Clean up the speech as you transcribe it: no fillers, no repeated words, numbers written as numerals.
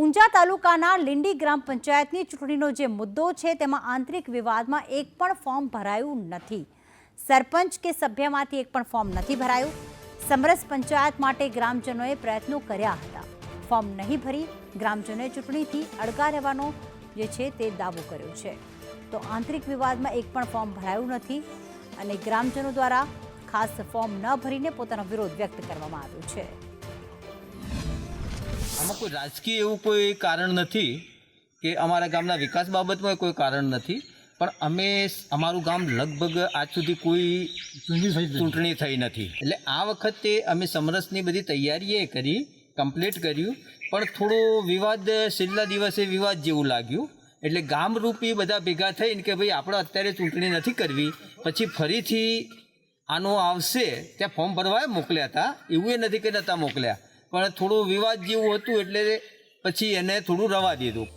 ઊંઝા તાલુકાના લીંડી ગ્રામ પંચાયતની ચૂંટણીનો જે મુદ્દો છે તેમાં આંતરિક વિવાદમાં એક પણ ફોર્મ ભરાયું નથી। સરપંચ કે સભ્યમાંથી એક પણ ફોર્મ નથી ભરાયું। સમરસ પંચાયત માટે ગ્રામજનોએ પ્રયત્નો કર્યા હતા, ફોર્મ નહીં ભરી ગ્રામજનોએ ચૂંટણીથી અડગા રહેવાનો જે છે તે દાવો કર્યો છે। તો આંતરિક વિવાદમાં એક પણ ફોર્મ ભરાયું નથી અને ગ્રામજનો દ્વારા ખાસ ફોર્મ ન ભરીને પોતાનો વિરોધ વ્યક્ત કરવામાં આવ્યો છે। આમાં કોઈ રાજકીય એવું કોઈ કારણ નથી કે અમારા ગામના વિકાસ બાબતમાં કોઈ કારણ નથી, પણ અમારું ગામ લગભગ આજ સુધી કોઈ ચૂંટણી થઈ નથી। એટલે આ વખતે અમે સમરસની બધી તૈયારીએ કરી, કમ્પ્લીટ કર્યું, પણ થોડો વિવાદ છેલ્લા દિવસે વિવાદ જેવું લાગ્યું। એટલે ગામરૂપી બધા ભેગા થઈને કે ભાઈ આપણે અત્યારે ચૂંટણી નથી કરવી, પછી ફરીથી આનો આવશે ત્યાં ફોર્મ ભરવા મોકલ્યા હતા, એવું નથી કે નહોતા મોકલ્યા, પણ થોડું વિવાદ જેવું હતું એટલે પછી એને થોડું રવા દીધું।